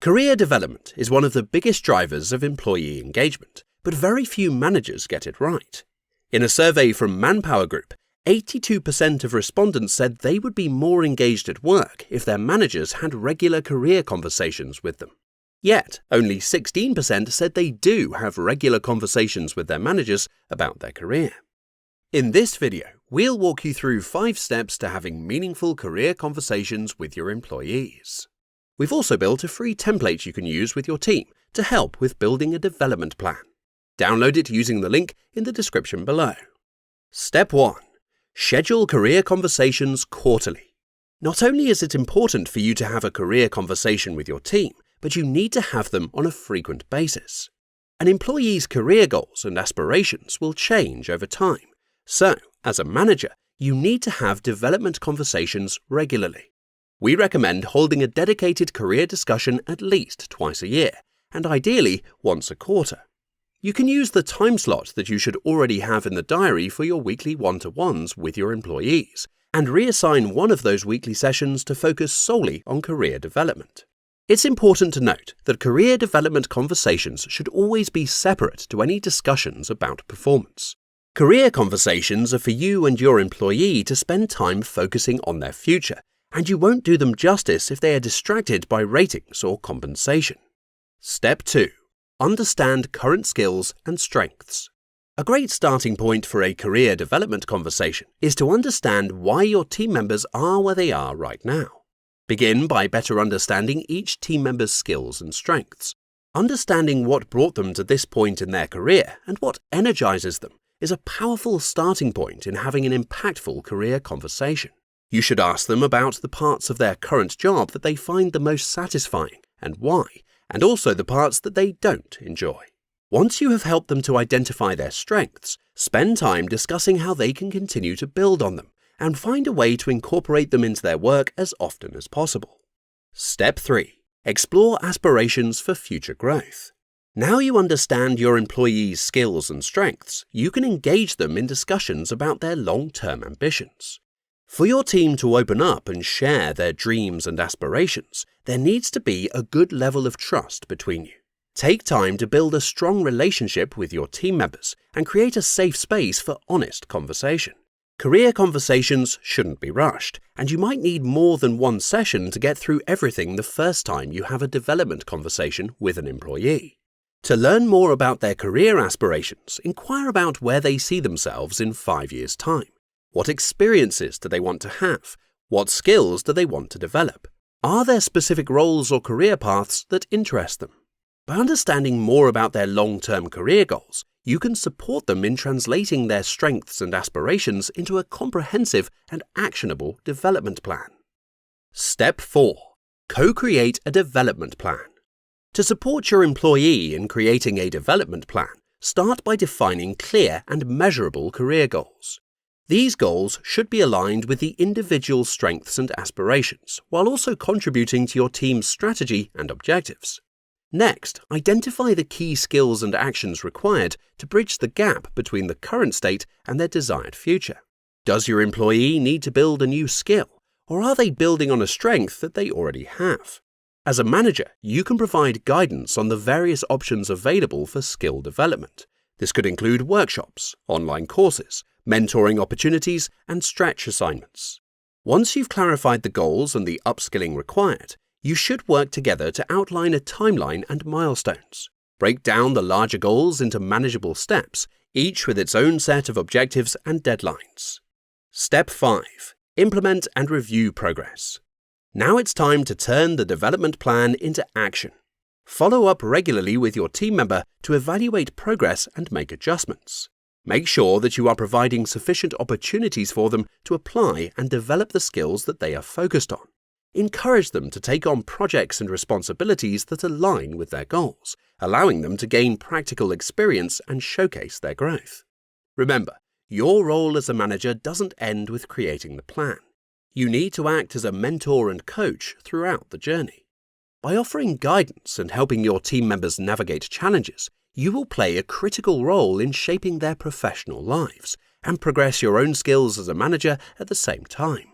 Career development is one of the biggest drivers of employee engagement, but very few managers get it right. In a survey from Manpower Group, 82% of respondents said they would be more engaged at work if their managers had regular career conversations with them. Yet, only 16% said they do have regular conversations with their managers about their career. In this video, we'll walk you through 5 steps to having meaningful career conversations with your employees. We've also built a free template you can use with your team to help with building a development plan. Download it using the link in the description below. Step 1. Schedule career conversations quarterly. Not only is it important for you to have a career conversation with your team, but you need to have them on a frequent basis. An employee's career goals and aspirations will change over time. So, as a manager, you need to have development conversations regularly. We recommend holding a dedicated career discussion at least twice a year, and ideally once a quarter. You can use the time slot that you should already have in the diary for your weekly one-to-ones with your employees, and reassign one of those weekly sessions to focus solely on career development. It's important to note that career development conversations should always be separate to any discussions about performance. Career conversations are for you and your employee to spend time focusing on their future, and you won't do them justice if they are distracted by ratings or compensation. Step 2. Understand current skills and strengths. A great starting point for a career development conversation is to understand why your team members are where they are right now. Begin by better understanding each team member's skills and strengths. Understanding what brought them to this point in their career and what energizes them is a powerful starting point in having an impactful career conversation. You should ask them about the parts of their current job that they find the most satisfying and why, and also the parts that they don't enjoy. Once you have helped them to identify their strengths, spend time discussing how they can continue to build on them and find a way to incorporate them into their work as often as possible. Step 3. Explore aspirations for future growth. Now you understand your employees' skills and strengths, you can engage them in discussions about their long-term ambitions. For your team to open up and share their dreams and aspirations, there needs to be a good level of trust between you. Take time to build a strong relationship with your team members and create a safe space for honest conversation. Career conversations shouldn't be rushed, and you might need more than one session to get through everything the first time you have a development conversation with an employee. To learn more about their career aspirations, inquire about where they see themselves in 5 years' time. What experiences do they want to have? What skills do they want to develop? Are there specific roles or career paths that interest them? By understanding more about their long-term career goals, you can support them in translating their strengths and aspirations into a comprehensive and actionable development plan. Step 4. Co-create a development plan. To support your employee in creating a development plan, start by defining clear and measurable career goals. These goals should be aligned with the individual's strengths and aspirations, while also contributing to your team's strategy and objectives. Next, identify the key skills and actions required to bridge the gap between the current state and their desired future. Does your employee need to build a new skill, or are they building on a strength that they already have? As a manager, you can provide guidance on the various options available for skill development. This could include workshops, online courses, mentoring opportunities, and stretch assignments. Once you've clarified the goals and the upskilling required, you should work together to outline a timeline and milestones. Break down the larger goals into manageable steps, each with its own set of objectives and deadlines. Step 5. Implement and review progress. Now it's time to turn the development plan into action. Follow up regularly with your team member to evaluate progress and make adjustments. Make sure that you are providing sufficient opportunities for them to apply and develop the skills that they are focused on. Encourage them to take on projects and responsibilities that align with their goals, allowing them to gain practical experience and showcase their growth. Remember, your role as a manager doesn't end with creating the plan. You need to act as a mentor and coach throughout the journey. By offering guidance and helping your team members navigate challenges, you will play a critical role in shaping their professional lives and progress your own skills as a manager at the same time.